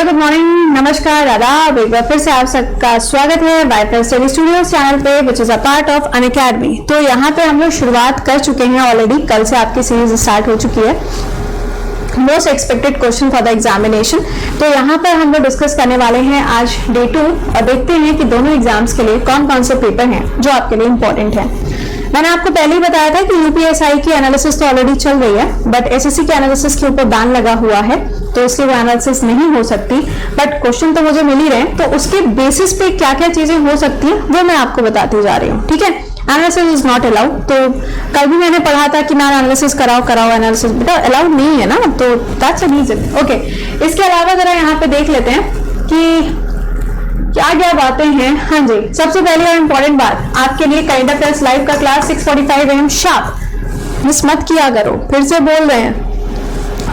Hello good morning, नमस्कार, आदाब। एक बार फिर से आप सबका स्वागत है वाईफाई स्टडी स्टूडियोज चैनल पे which is a part of Unacademy. तो यहाँ पे हम लोग शुरुआत कर चुके हैं ऑलरेडी, कल से आपकी सीरीज स्टार्ट हो चुकी है most expected question for the examination. तो यहाँ पर हम लोग डिस्कस करने वाले हैं आज डे 2 और देखते हैं कि दोनों एग्जाम्स के लिए कौन कौन से पेपर हैं जो आपके लिए इंपॉर्टेंट है। मैंने आपको पहले ही बताया था कि यूपीएसआई की एनालिसिस तो ऑलरेडी चल रही है, बट एसएससी के एनालिसिस के ऊपर बैन लगा हुआ है तो इसकी वो एनालिसिस नहीं हो सकती, बट क्वेश्चन तो मुझे मिल ही रहे हैं, तो उसके बेसिस पे क्या क्या चीजें हो सकती है वो मैं आपको बताती जा रही हूँ। ठीक है, एनालिसिस इज नॉट अलाउड। तो कल भी मैंने पढ़ा था कि मैम एनालिसिस कराओ एनालिसिस, बेटा अलाउड नहीं है ना, तो दैट्स अ रीजन। ओके, इसके अलावा जरा यहाँ पे देख लेते हैं कि क्या क्या बातें हैं। हाँ जी, सबसे पहले और इम्पोर्टेंट बात आपके लिए करंट अफेयर्स लाइव का क्लास 6:45 AM शार्प मिस मत किया करो, फिर से बोल रहे हैं,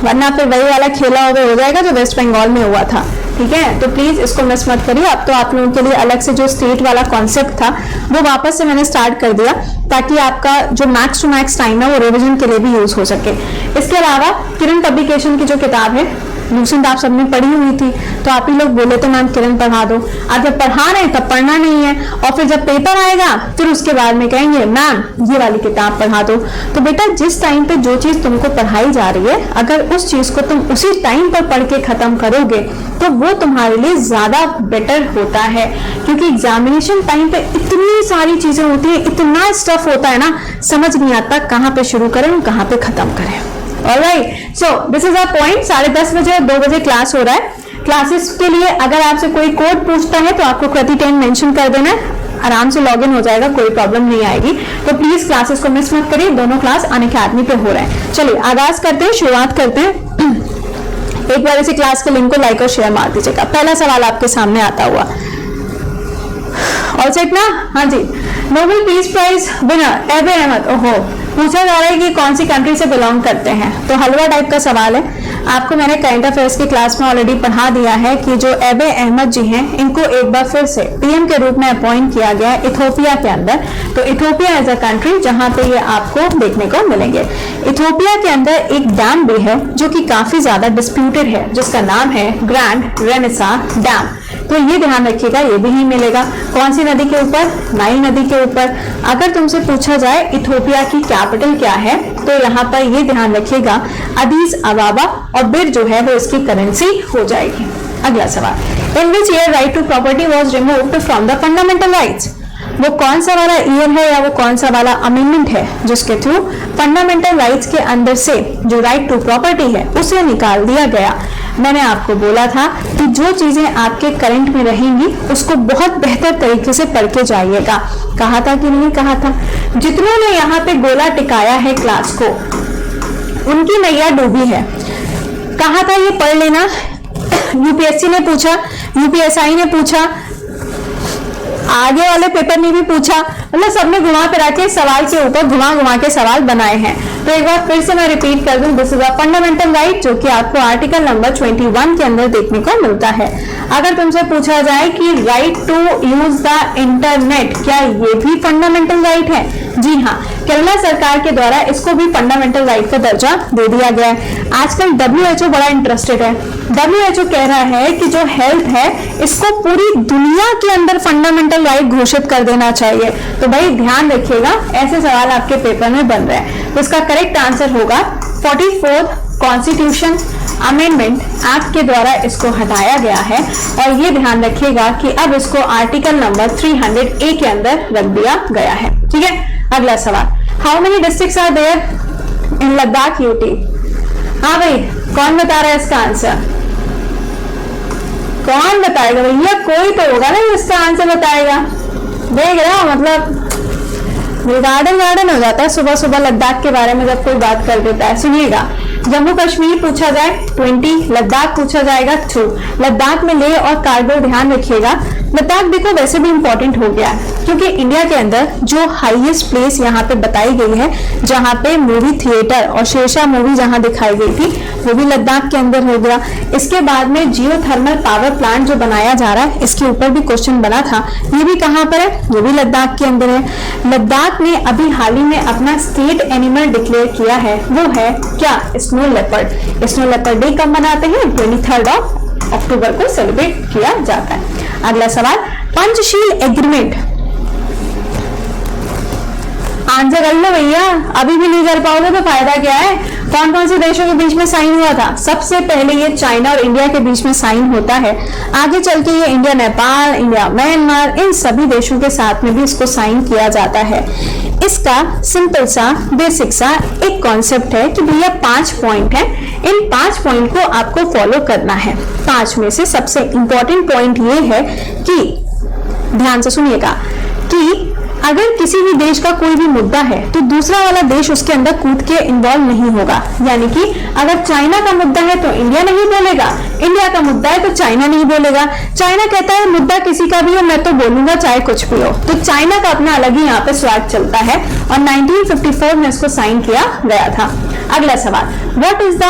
वरना फिर वही वाला खेला हो जाएगा जो वेस्ट बंगाल में हुआ था। ठीक है, तो प्लीज इसको मिस मत करिए। अब तो आप लोगों के लिए अलग से जो स्टेट वाला कॉन्सेप्ट था वो वापस से मैंने स्टार्ट कर दिया ताकि आपका जो मैक्स टू मैक्स टाइम है वो रिवीजन के लिए भी यूज हो सके। इसके अलावा किरण पब्लिकेशन की जो किताब है लूसेंट आप सबने पढ़ी हुई थी, तो आप ही लोग बोले तो मैम किरण पढ़ा दो। आप जब पढ़ा रहे हैं तब पढ़ना नहीं है, और फिर जब पेपर आएगा फिर उसके बाद में कहेंगे मैम ये वाली किताब पढ़ा दो। तो बेटा जिस टाइम पे जो चीज तुमको पढ़ाई जा रही है, अगर उस चीज को तुम उसी टाइम पर पढ़ के खत्म करोगे तो वो तुम्हारे लिए ज्यादा बेटर होता है, क्योंकि एग्जामिनेशन टाइम पे इतनी सारी चीजें होती है, इतना स्टफ होता है ना, समझ नहीं आता कहाँ पे शुरू करें और कहाँ पे खत्म करें। Alright, so this is our point। 10:30 बजे और 2 बजे क्लास हो रहा है। क्लासेस के लिए अगर आपसे कोई कोड पूछता है तो आपको प्रति 10 मेंशन कर देना है, आराम से लॉगिन हो जाएगा, कोई प्रॉब्लम नहीं आएगी। तो प्लीज क्लासेस को मिस मत करिए, दोनों क्लास अनअकैडमी पे हो रहे हैं। चलिए आगाज करते हैं, शुरुआत करते हैं। एक बार इसी क्लास के लिंक को लाइक और शेयर मार दीजिएगा। पहला सवाल आपके सामने आता हुआ, ऑल सेट ना? हाँ जी, नोबेल पीस प्राइज विनर एबे अहमद, ओहो, पूछा जा रहा है कि कौन सी कंट्री से बिलोंग करते हैं। तो हलवा टाइप का सवाल है। आपको मैंने करंट अफेयर्स की क्लास में ऑलरेडी पढ़ा दिया है कि जो एबे अहमद जी हैं इनको एक बार फिर से पीएम के रूप में अपॉइंट किया गया है इथियोपिया के अंदर। तो इथियोपिया एज अ कंट्री जहां पे ये आपको देखने को मिलेंगे। इथियोपिया के अंदर एक डैम भी है जो कि काफी ज्यादा डिस्प्यूटेड है, जिसका नाम है ग्रैंड रेनेसा डैम। तो ये ध्यान रखिएगा, ये भी नहीं मिलेगा। कौन सी नदी के ऊपर? नाइल नदी के ऊपर। अगर तुमसे पूछा जाए इथियोपिया की कैपिटल क्या है, तो यहाँ पर ये ध्यान रखिएगा अदीस अबाबा, और बिर जो है वो इसकी करेंसी हो जाएगी। अगला सवाल, in which year right to property was removed from the fundamental rights. वो कौन सा वाला ईयर है या वो कौन सा वाला अमेंडमेंट है जिसके थ्रू फंडामेंटल राइट्स के अंदर से जो राइट टू प्रॉपर्टी है उसे निकाल दिया गया। मैंने आपको बोला था कि जो चीजें आपके करंट में रहेंगी उसको बहुत बेहतर तरीके से पढ़ के जाइएगा। कहा था कि नहीं कहा था? जितनों ने यहाँ पे गोला टिकाया है क्लास को उनकी नैया डूबी है। कहा था ये पढ़ लेना, यूपीएससी ने पूछा, यूपीएसआई ने पूछा, आगे वाले पेपर ने भी पूछा, मतलब सबने घुमा फिरा के सवाल के ऊपर घुमा के सवाल बनाए हैं। तो एक बार फिर से मैं रिपीट कर दूं, this is a fundamental right जो कि आपको आर्टिकल नंबर 21 के अंदर देखने को मिलता है। अगर तुमसे पूछा जाए कि right to use the internet, क्या ये भी फंडामेंटल राइट है? जी हाँ, केरला सरकार के द्वारा इसको भी फंडामेंटल राइट का दर्जा दे दिया गया है। आजकल WHO बड़ा इंटरेस्टेड है। WHO कह रहा है कि जो हेल्थ है इसको पूरी दुनिया के अंदर फंडामेंटल राइट घोषित कर देना चाहिए। तो भाई ध्यान रखिएगा, ऐसे सवाल आपके पेपर में बन रहे हैं। तो इसका करेक्ट आंसर होगा 44th कॉन्स्टिट्यूशन अमेंडमेंट एक्ट के द्वारा इसको हटाया गया है, और ये ध्यान रखिएगा कि अब इसको आर्टिकल नंबर 300A के अंदर रख दिया गया है। ठीक है, अगला सवाल, how many districts are there in Ladakh UT? हाँ भाई, कौन बता रहा है इसका आंसर? कौन बताएगा भैया? कोई तो होगा ना इसका आंसर बताएगा। देख रहे हो, मतलब गार्डन हो जाता है सुबह सुबह लद्दाख के बारे में जब कोई बात कर देता है। सुनिएगा, जम्मू कश्मीर पूछा जाए 20, लद्दाख पूछा जाएगा 2। लद्दाख में लेह और कारगिल ध्यान रखिएगा। लद्दाख देखो वैसे भी इंपॉर्टेंट हो गया है क्योंकि इंडिया के अंदर जो हाईएस्ट प्लेस यहाँ पे बताई गई है जहाँ पे मूवी थिएटर और शेरशाह मूवी जहाँ दिखाई गई थी वो भी लद्दाख के अंदर हो गया। इसके बाद में जियोथर्मल पावर प्लांट जो बनाया जा रहा है इसके ऊपर भी क्वेश्चन बना था, ये भी कहाँ पर है? ये भी लद्दाख के अंदर है। लद्दाख ने अभी हाल ही में अपना स्टेट एनिमल डिक्लेयर किया है, वो है क्या? Snow leopard. Snow leopard day कब मनाते हैं? 23rd अक्टूबर को सेलिब्रेट किया जाता है। अगला सवाल, पंचशील एग्रीमेंट, आंसर कर लो भैया, अभी भी नहीं कर पाओगे तो फायदा क्या है। कौन कौन से देशों के बीच में साइन हुआ था? सबसे पहले ये चाइना और इंडिया के बीच में साइन होता है, आगे चल के ये इंडिया नेपाल, इंडिया म्यांमार, इन सभी देशों के साथ में भी इसको साइन किया जाता है। इसका सिंपल सा बेसिक सा एक कॉन्सेप्ट है कि भैया 5 पॉइंट है, इन 5 पॉइंट को आपको फॉलो करना है। 5 में से सबसे इंपॉर्टेंट पॉइंट ये है कि ध्यान से सुनिएगा कि अगर किसी भी देश का कोई भी मुद्दा है तो दूसरा वाला देश उसके अंदर कूद के इन्वॉल्व नहीं होगा। यानी कि अगर चाइना का मुद्दा है तो इंडिया नहीं बोलेगा, इंडिया का मुद्दा है तो चाइना नहीं बोलेगा। चाइना कहता है मुद्दा किसी का भी हो मैं तो बोलूंगा चाहे कुछ भी हो, तो चाइना का अपना अलग ही यहाँ पे स्वाद चलता है और 1954 में इसको साइन किया गया था। अगला सवाल, व्हाट इज द,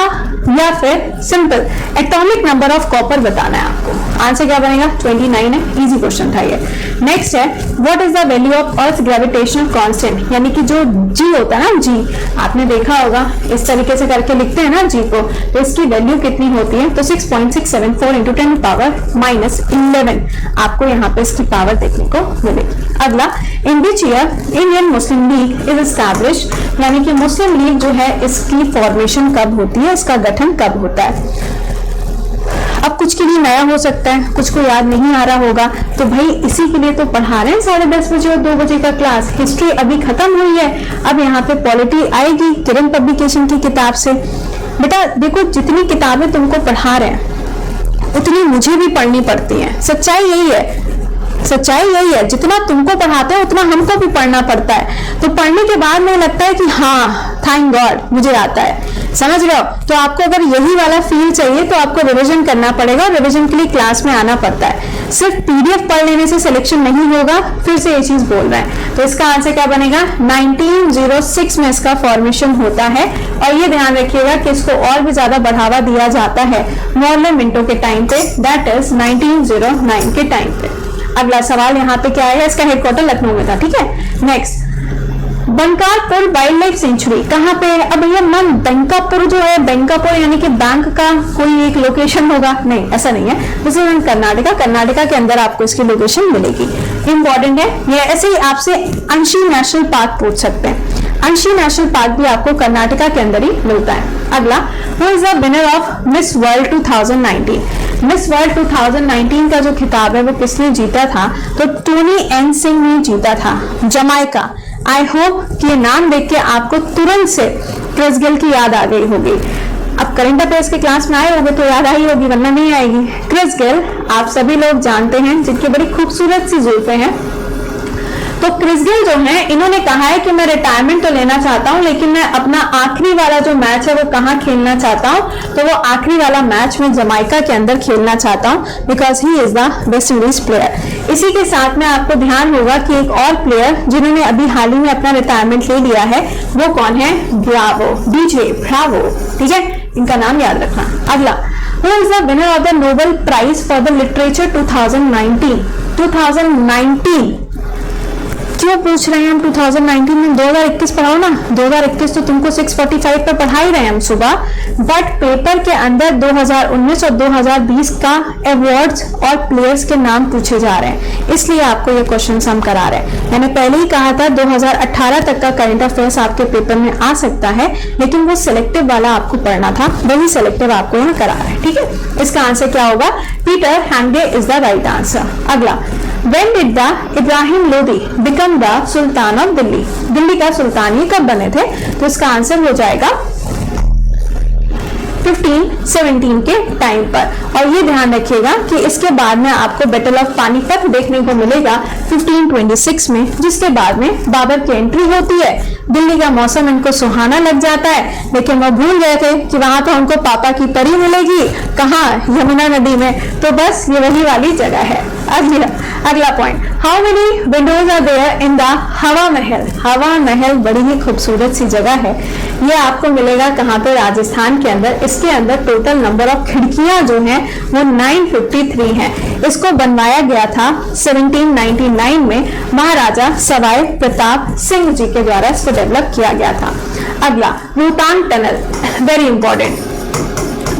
या फिर simple atomic number of copper बताना है आपको। आंसर क्या बनेगा? 29 है, इजी क्वेश्चन था ये। नेक्स्ट है, what is the value of earth gravitational constant, यानी कि जो जी होता है ना, जी आपने देखा होगा इस तरीके से करके लिखते हैं ना जी को, तो इसकी वैल्यू कितनी होती है? तो 6.674 इंटू 10⁻⁻11 आपको यहाँ पे इसकी पावर देखने को मिलेगी। अगला, in which year Indian Muslim League is established, यानी कि मुस्लिम लीग जो है इसकी फॉर्मेशन कब होती है, इसका गठन कब होता है। अब कुछ के लिए नया हो सकता है, कुछ को याद नहीं आ रहा होगा, तो भाई इसी के लिए तो पढ़ा रहे हैं 10:30 बजे और 2 बजे का क्लास। हिस्ट्री अभी खत्म हुई है, अब यहाँ पे पॉलिटी आएगी किरण पब्लिकेशन की किताब से। बेटा देखो, जितनी किताबें तुमको पढ़ा रहे हैं उतनी मुझे भी पढ़नी पड़ती है। सच्चाई यही है, सच्चाई यही है, जितना तुमको पढ़ाते हैं उतना हमको भी पढ़ना पड़ता है। तो पढ़ने के बाद में लगता है कि हाँ थैंक गॉड मुझे आता है, समझ रहे हो। तो आपको अगर यही वाला फील चाहिए तो आपको रिवीजन करना पड़ेगा, और रिवीजन के लिए क्लास में आना पड़ता है। सिर्फ पीडीएफ पढ़ लेने से सिलेक्शन नहीं होगा, फिर से ये चीज बोल रहे हैं। तो इसका आंसर क्या बनेगा? 1906 में इसका फॉर्मेशन होता है, और ये ध्यान रखिएगा कि इसको और भी ज्यादा बढ़ावा दिया जाता है मॉर्ले मिंटो के टाइम पे, दैट इज 1909 के टाइम पे। अगला सवाल यहाँ पे क्या है, इसका हेडक्वार्टर लखनऊ में था, ठीक है। नेक्स्ट, बंकारपुर वाइल्ड लाइफ सेंचुरी कहाँ पे है? अब भैया मन बंकापुर जो है, बंकापुर यानी कि बैंक का कोई एक लोकेशन होगा? नहीं, ऐसा नहीं है। दिस इज कर्नाटका के अंदर आपको इसकी लोकेशन मिलेगी। इंपॉर्टेंट है ये। ऐसे ही आपसे अंशी नेशनल पार्क पूछ सकते हैं, अंशी नेशनल पार्क भी आपको कर्नाटका के अंदर ही मिलता है। अगला, who is the winner of miss world 2019? Miss world 2019 का जो खिताब है वो किसने जीता था? तो टोनी एन सिंह ने जीता था, जमाइका। आई होप कि ये नाम देख के आपको तुरंत से क्रिस गेल की याद आ गई होगी। अब करंट अफेयर्स के क्लास में आए होंगे तो याद आई होगी, वरना नहीं आएगी। क्रिस गेल आप सभी लोग जानते हैं, जिनकी बड़ी खूबसूरत सी जुल्फें हैं। तो क्रिस गेल जो है, इन्होंने कहा है कि मैं रिटायरमेंट तो लेना चाहता हूं, लेकिन मैं अपना आखिरी वाला जो मैच है वो कहाँ खेलना चाहता हूं? तो वो आखिरी वाला मैच में जमाइका के अंदर खेलना चाहता हूं, because he is the West Indies player. इसी के साथ में आपको ध्यान होगा कि एक और प्लेयर जिन्होंने अभी हाल ही में अपना रिटायरमेंट ले लिया है वो कौन है? ब्रावो, डीजे ब्रावो, ठीक है, इनका नाम याद रखना। अगला, who is the winner of the Nobel prize for the literature 2019? 2019 क्यों पूछ रहे हैं हम 2019 में? 2021 पढ़ाओ ना, 2021 तो तुमको 645 पर पढ़ा ही रहे हैं हम सुबह, बट पेपर के अंदर 2019 और 2020 का अवार्ड्स और प्लेयर्स के नाम पूछे जा रहे हैं, इसलिए आपको ये क्वेश्चन हम करा रहे हैं। मैंने पहले ही कहा था 2018 तक का करंट अफेयर्स आपके पेपर में आ सकता है, लेकिन वो सिलेक्टिव वाला आपको पढ़ना था, वही सिलेक्टिव आपको यहाँ करा रहे हैं, ठीक है। इसका आंसर क्या होगा? Peter Handke is the right answer. अगला, When did the Ibrahim Lodi become the Sultan of Delhi? Delhi का सुल्तान ये कब बने थे? तो इसका आंसर हो जाएगा 1517 के टाइम पर। और ये ध्यान रखिएगा कि इसके बाद में आपको बैटल ऑफ पानीपत देखने को मिलेगा 1526 में, जिसके बाद में बाबर की एंट्री होती है। दिल्ली का मौसम इनको सुहाना लग जाता है, लेकिन वो भूल गए थे कि वहां तो उनको पापा की परी मिलेगी, कहाँ? यमुना नदी में। तो बस ये वही वाली जगह है। अगला point, how many windows are there in the Hawa Mahal? हवा महल बड़ी ही खूबसूरत सी जगह है, ये आपको मिलेगा कहाँ पे? राजस्थान के अंदर। इसके अंदर टोटल नंबर ऑफ खिड़कियां जो हैं वो 953 हैं। इसको बनवाया गया था 1799 में महाराजा सवाई प्रताप सिंह जी के द्वारा इसको डेवलप किया गया था। अगला, रोहतांग टनल, वेरी इंपॉर्टेंट,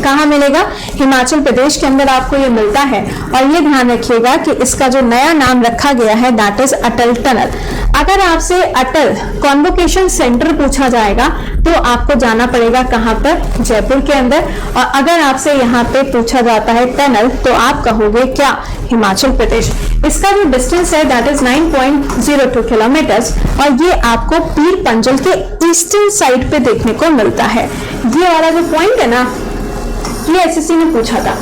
कहाँ मिलेगा? हिमाचल प्रदेश के अंदर आपको ये मिलता है। और ये ध्यान रखिएगा कि इसका जो नया नाम रखा गया है दैट इज अटल टनल। अगर आपसे अटल कॉन्वोकेशन सेंटर पूछा जाएगा तो आपको जाना पड़ेगा कहाँ पर? जयपुर के अंदर। और अगर आपसे यहाँ पे पूछा जाता है टनल तो आप कहोगे क्या? हिमाचल प्रदेश। इसका जो डिस्टेंस है दैट इज 9.02 किलोमीटर्स और ये आपको पीर पंजल के ईस्टर्न साइड पे देखने को मिलता है। ये वाला जो पॉइंट है ना, ये एसएससी ने पूछा था,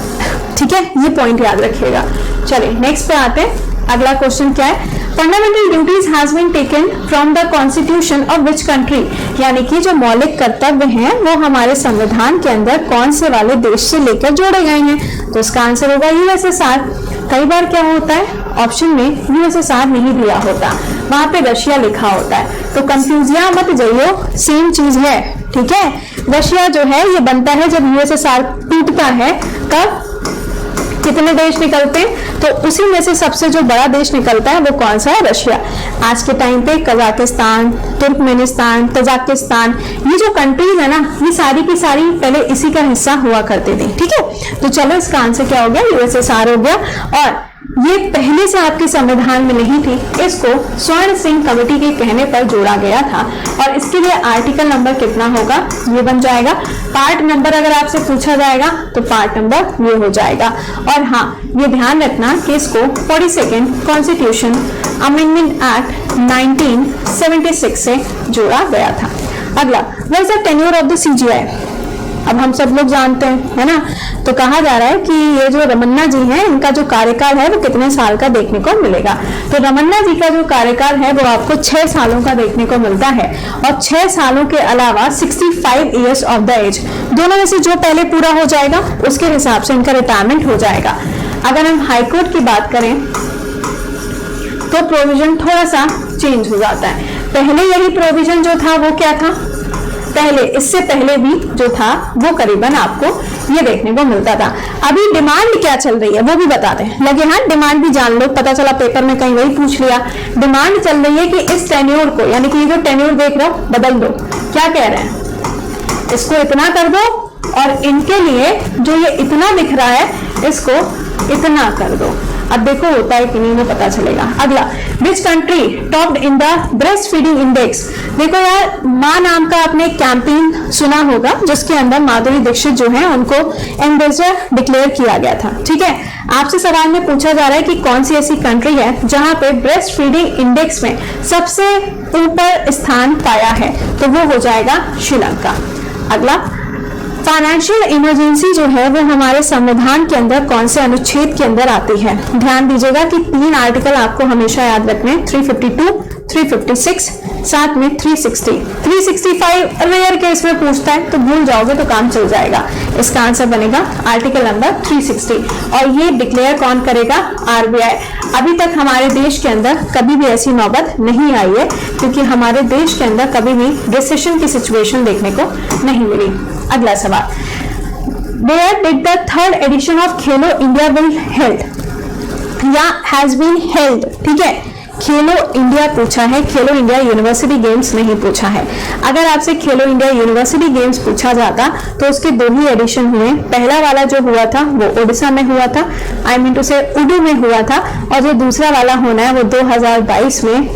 ठीक है, ये पॉइंट याद रखिएगा। चलिए नेक्स्ट पे आते हैं। अगला क्वेश्चन क्या है? Fundamental duties has been taken from the constitution of which country, यानी कि जो मौलिक कर्तव्य हैं वो हमारे संविधान के अंदर कौन से वाले देश से लेकर जोड़े गए हैं? तो इसका आंसर होगा यूएसएसआर। कई बार क्या होता है ऑप्शन में यूएसएसआर नहीं दिया होता, वहां पे रशिया लिखा होता है, तो कंफ्यूजिया मत जाइयो, सेम चीज है, ठीक है। रशिया जो है ये बनता है जब यूएसएसआर टूटता है, कब? कितने देश निकलते हैं? तो उसी में से सबसे जो बड़ा देश निकलता है वो कौन सा है? रशिया। आज के टाइम पे कजाकिस्तान, तुर्कमेनिस्तान, तजाकिस्तान, ये जो कंट्रीज है ना, ये सारी की सारी पहले इसी का हिस्सा हुआ करते थे, ठीक है। तो चलो इसका आंसर क्या हो गया? यूएसएसआर हो गया। और ये पहले से आपके संविधान में नहीं थी, इसको स्वर्ण सिंह कमेटी के कहने पर जोड़ा गया था। और इसके लिए आर्टिकल नंबर कितना होगा? ये बन जाएगा। पार्ट नंबर अगर आपसे पूछा जाएगा तो पार्ट नंबर ये हो जाएगा। और हाँ, ये ध्यान रखना कि इसको 42nd कॉन्स्टिट्यूशन अमेंडमेंट एक्ट 1976 से जोड़ा गया था। अगला, what is the tenure of the CGI? अब हम सब लोग जानते हैं, है ना। तो कहा जा रहा है कि ये जो रमन्ना जी हैं इनका जो कार्यकाल है वो कितने साल का देखने को मिलेगा? तो रमन्ना जी का जो कार्यकाल है वो आपको 6 सालों का देखने को मिलता है। और 6 सालों के अलावा 65 ईयर्स ऑफ द एज, दोनों में से जो पहले पूरा हो जाएगा उसके हिसाब से इनका रिटायरमेंट हो जाएगा। अगर हम हाईकोर्ट की बात करें तो प्रोविजन थोड़ा सा चेंज हो जाता है। पहले यही प्रोविजन जो था वो क्या था? पहले, इससे पहले भी जो था वो करीबन आपको ये देखने को मिलता था। अभी डिमांड क्या चल रही है वो भी बता दें। लगे हाँ, डिमांड भी जान लो, पता चला पेपर में कहीं वही पूछ लिया। डिमांड चल रही है कि इस टेन्योर को, यानी कि ये जो टेन्योर देख रहे हो, बदल दो। क्या कह रहे हैं? इसको इतना कर दो और इनके लिए जो ये इतना दिख रहा है इसको इतना कर दो। अब देखो होता है कि नहीं वो पता चलेगा। अगला, which country topped in the breast feeding index? देखो यार, माँ नाम का आपने कैंपेन सुना होगा जिसके अंदर माधुरी दीक्षित जो है उनको एम्बेसडर डिक्लेयर किया गया था, ठीक है। आपसे सवाल में पूछा जा रहा है कि कौन सी ऐसी कंट्री है जहां पे ब्रेस्ट फीडिंग इंडेक्स में सबसे ऊपर स्थान पाया है? तो वो हो जाएगा श्रीलंका। अगला, फाइनेंशियल इमरजेंसी जो है वो हमारे संविधान के अंदर कौन से अनुच्छेद के अंदर आती है? ध्यान दीजिएगा कि 3 आर्टिकल आपको हमेशा याद रखने, 352, 356, साथ में 360, 365 रेयर केस में पूछता है तो भूल जाओगे तो काम चल जाएगा। इसका आंसर बनेगा आर्टिकल नंबर 360। और ये डिक्लेयर कौन करेगा? आरबीआई। अभी तक हमारे देश के अंदर कभी भी ऐसी नौबत नहीं आई है क्योंकि हमारे देश के अंदर कभी भी रिसेशन की सिचुएशन देखने को नहीं मिली। अगला सवाल, where did the 3rd edition of Khelo India will held या हैज बीन हेल्ड? ठीक है, खेलो इंडिया पूछा है, खेलो इंडिया यूनिवर्सिटी गेम्स नहीं पूछा है। अगर आपसे खेलो इंडिया यूनिवर्सिटी गेम्स पूछा जाता तो उसके 2 ही एडिशन हुए। पहला वाला जो हुआ था वो उड़ीसा में हुआ था, आई मीन टू से उडू में हुआ था, और जो दूसरा वाला होना है वो 2022 में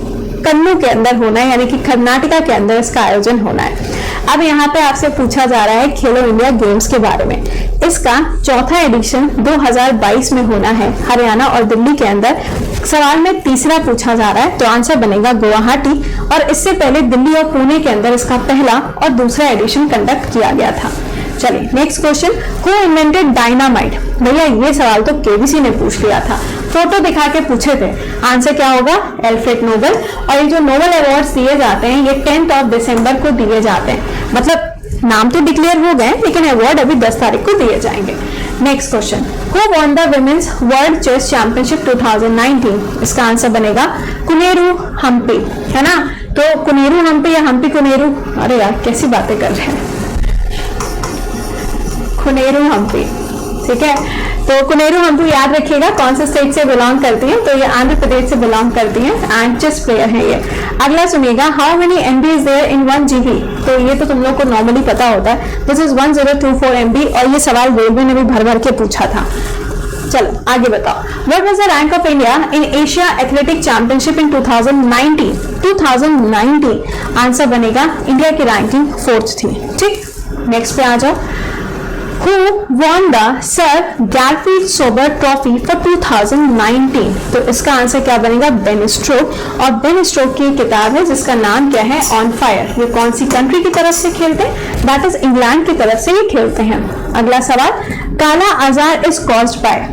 कन्नू के अंदर होना है, यानी कि कर्नाटका के अंदर इसका आयोजन होना है। अब यहाँ पे आपसे पूछा जा रहा है खेलो इंडिया गेम्स के बारे में। इसका 4था एडिशन 2022 में होना है हरियाणा और दिल्ली के अंदर। सवाल में तीसरा पूछा जा रहा है तो आंसर बनेगा गुवाहाटी, और इससे पहले दिल्ली और पुणे के अंदर इसका पहला और दूसरा एडिशन कंडक्ट किया गया था। चलिए next question, who invented dynamite? भैया ये सवाल तो केबीसी ने पूछ लिया था, फोटो दिखा के पूछे थे। आंसर क्या होगा? Alfred Nobel. और ये जो नोबेल अवार्ड्स दिए जाते हैं ये 10 दिसंबर को दिए जाते हैं, मतलब नाम तो डिक्लेयर हो गए लेकिन अवार्ड अभी 10 तारीख को दिए जाएंगे। Next question, who won the women's world chess championship 2019? इसका आंसर बनेगा कुनेरू हम्पी, है ना। तो कुनेरू हम्पी या हम्पी कुनेरू, अरे यार कैसी बातें कर रहे हैं, कुनेरू हम्पी, ठीक है। तो कुनेरू हम्पू याद रखिएगा कौन से स्टेट से बिलोंग करती है, तो ये आंध्र प्रदेश से बिलोंग करती है एंड चेस प्लेयर है ये। अगला सुनिएगा, how many MB is there in 1 GB, तो ये तो तुम लोग को नॉर्मली पता होता है, दिस इज 1024 MB, और ये सवाल रेलवे ने भी भर भर के पूछा था। चलो आगे बताओ, what was the rank of India in Asia athletic championship in 2019? 2019 answer बनेगा इंडिया की रैंकिंग 4th थी। ठीक, नेक्स्ट पे आ जाओ, Who won the Sir Garfield Sobber Trophy for 2019? तो इसका आंसर क्या बनेगा? बेन स्ट्रोक, और बेन स्ट्रोक की किताब है जिसका नाम क्या है? On fire. ये कौन सी कंट्री की तरफ से खेलते हैं? दैट इज इंग्लैंड की तरफ से ही खेलते हैं। अगला सवाल, काला आजार इज कॉज्ड बाय,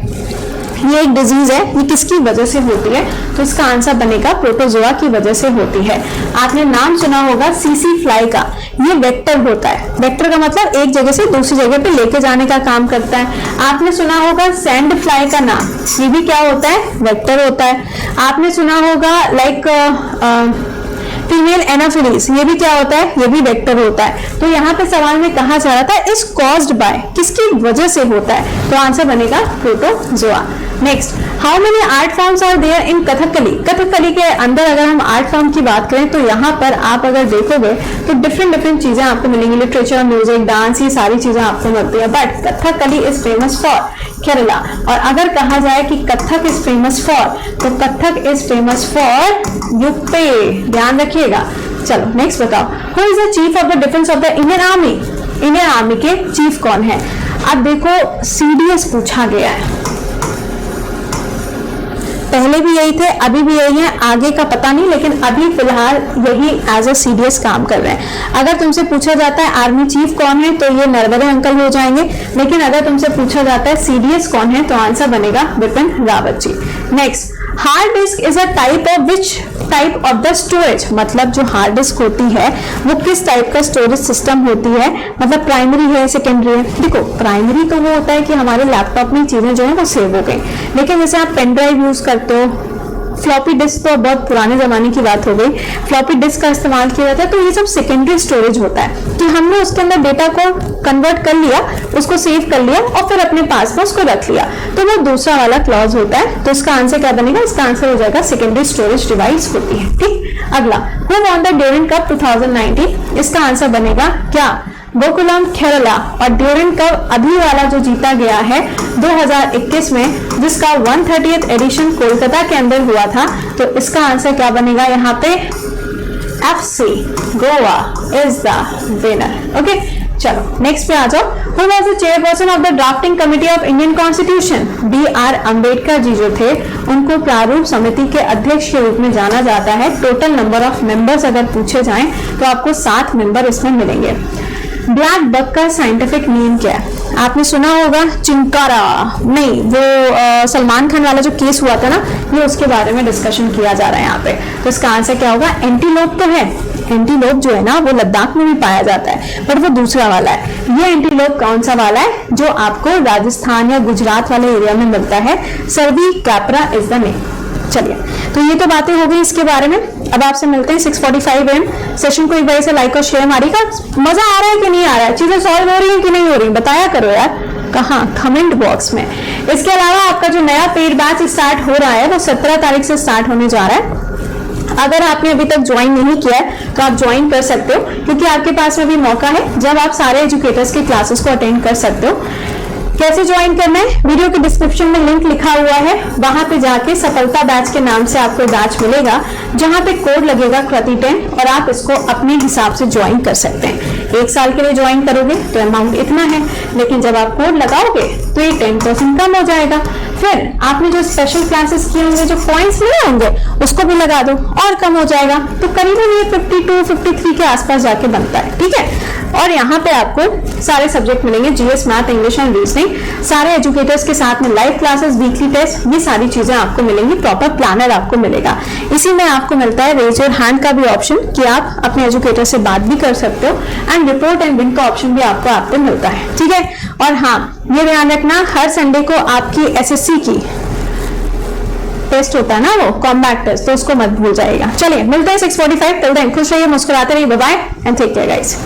ये एक डिजीज है, ये किसकी वजह से होती है? तो इसका आंसर बनेगा प्रोटोजोआ की वजह से होती है। आपने नाम सुना होगा सीसी फ्लाई का, ये वेक्टर होता है। वेक्टर का मतलब एक जगह से दूसरी जगह पे लेके जाने का काम करता है। आपने सुना होगा सैंड फ्लाई का नाम, ये भी क्या होता है? वेक्टर होता है। आपने सुना होगा लाइक फीमेल एनाफिलीज, ये भी क्या होता है? ये भी वेक्टर होता है। तो यहाँ पे सवाल में कहा जा रहा था इज कॉज्ड बाय, किसकी वजह से होता है? तो आंसर बनेगा protozoa. Next, how many art forms are there in Kathakali? Kathakali के अंदर अगर हम आर्ट फॉर्म की बात करें तो यहाँ पर आप अगर देखोगे तो डिफरेंट चीजें आपको मिलेंगी, लिटरेचर, म्यूजिक, डांस, ये सारी चीजें आपको मिलती है। But Kathakali is famous for Kerala, और अगर कहा जाए कि कथक इज फेमस फॉर, तो Kathak is famous for UP, ध्यान रखिएगा। चलो नेक्स्ट बताओ, who is the chief of the defence of the Indian army? Indian army के चीफ कौन है? अब देखो CDS पूछा गया है, पहले भी यही थे, अभी भी यही है, आगे का पता नहीं, लेकिन अभी फिलहाल यही एज अ CDS काम कर रहे हैं। अगर तुमसे पूछा जाता है आर्मी चीफ कौन है तो ये नरवरे अंकल हो जाएंगे, लेकिन अगर तुमसे पूछा जाता है CDS कौन है तो आंसर बनेगा Bipin Rawat ji. Next, hard disk is a type of which type of the storage, मतलब जो हार्ड डिस्क होती है वो किस टाइप का स्टोरेज सिस्टम होती है, मतलब प्राइमरी है, सेकेंडरी है? देखो प्राइमरी तो वो होता है कि हमारे लैपटॉप में चीजें जो है वो सेव हो गई, लेकिन जैसे आप पेन ड्राइव यूज करते हो, फ्लॉपी डिस्क तो बहुत पुराने जमाने की बात हो गई, फ्लॉपी डिस्क का इस्तेमाल किया जाता है, तो ये सब सेकेंडरी स्टोरेज होता है कि हमने उसके अंदर डेटा को कन्वर्ट कर लिया, उसको सेव कर लिया और फिर अपने पास में उसको रख लिया, तो वो दूसरा वाला क्लॉज होता है। तो इसका आंसर क्या बनेगा? इसका आंसर हो जाएगा सेकेंडरी स्टोरेज डिवाइस होती है। ठीक, अगला, who won the Durand Cup 2019? इसका आंसर बनेगा क्या? गोकुलम खेरला, और ड्यूरेंट कप अभी वाला जो जीता गया है 2021 में, जिसका 130th एडिशन कोलकाता के अंदर हुआ था, तो इसका आंसर क्या बनेगा यहाँ पे? FC Goa is the winner. Okay, चलो नेक्स्ट पे आ जाओ, who was the chairperson of the drafting committee of Indian constitution? BR Ambedkar ji जो थे, उनको प्रारूप समिति के अध्यक्ष के रूप में जाना जाता है। टोटल नंबर ऑफ मेंबर्स अगर पूछे जाएं तो आपको 7 मेंबर इसमें मिलेंगे। ब्लैक बग का साइंटिफिक नेम क्या है? आपने सुना होगा चिंकारा, नहीं वो सलमान खान वाला जो केस हुआ था ना, ये उसके बारे में डिस्कशन किया जा रहा है यहाँ पे। तो इसका आंसर क्या होगा? एंटीलोप तो है, एंटीलोप जो है ना वो लद्दाख में भी पाया जाता है, पर वो दूसरा वाला है। ये एंटीलोप कौन सा वाला है? जो आपको राजस्थान या गुजरात वाले एरिया में मिलता है। सर्वी कैपरा इज द नेम। चलिए, तो ये तो बातें हो गई इसके बारे में। अब आपसे मिलते हैं 6:45 AM। सेशन को एक बार से लाइक और शेयर मारिएगा। मजा आ रहा है कि नहीं आ रहा है? चीजें सॉल्व हो रही है कि नहीं हो रही, बताया करो यार। कहाँ? कमेंट बॉक्स में। इसके अलावा आपका जो नया पेड बैच स्टार्ट हो रहा है वो 17 तारीख से स्टार्ट होने जा रहा है। अगर आपने अभी तक ज्वाइन नहीं किया है तो आप ज्वाइन कर सकते हो, क्योंकि आपके पास में भी मौका है जब आप सारे एजुकेटर्स के क्लासेस को अटेंड कर सकते हो। कैसे ज्वाइन करना है? वीडियो के डिस्क्रिप्शन में लिंक लिखा हुआ है, वहां पे जाके सफलता बैच के नाम से आपको बैच मिलेगा, जहां पे कोड लगेगा कृति 10, और आप इसको अपने हिसाब से ज्वाइन कर सकते हैं। 1 साल के लिए ज्वाइन करोगे तो अमाउंट इतना है, लेकिन जब आप कोड लगाओगे तो ये 10% कम हो जाएगा। फिर आपने जो स्पेशल क्लासेस किए होंगे, जो पॉइंट्स मिले होंगे, उसको भी लगा दो और कम हो जाएगा। तो करीबन ये 52-53 के आसपास जाके बनता है। ठीक है, और यहाँ पे आपको सारे सब्जेक्ट मिलेंगे, GS, math, English and reasoning, सारे एजुकेटर्स के साथ में लाइव क्लासेस, वीकली टेस्ट, ये सारी चीजें आपको मिलेंगी। प्रॉपर प्लानर आपको मिलेगा। इसी में आपको मिलता है रेज योर हैंड का भी ऑप्शन, कि आप अपने एजुकेटर से बात भी कर सकते हो, एंड रिपोर्ट एंड विन का ऑप्शन भी आपको आप पे मिलता है। ठीक है, और हाँ ये ध्यान रखना, हर संडे को आपकी SSC की टेस्ट होता है ना, वो कॉम्बैट टेस्ट, तो उसको मत भूल जाएगा। चलिए मिलते हैं 6:45। टिल देन खुश रहिए, मुस्कुराते रहिए। Bye bye and take care guys.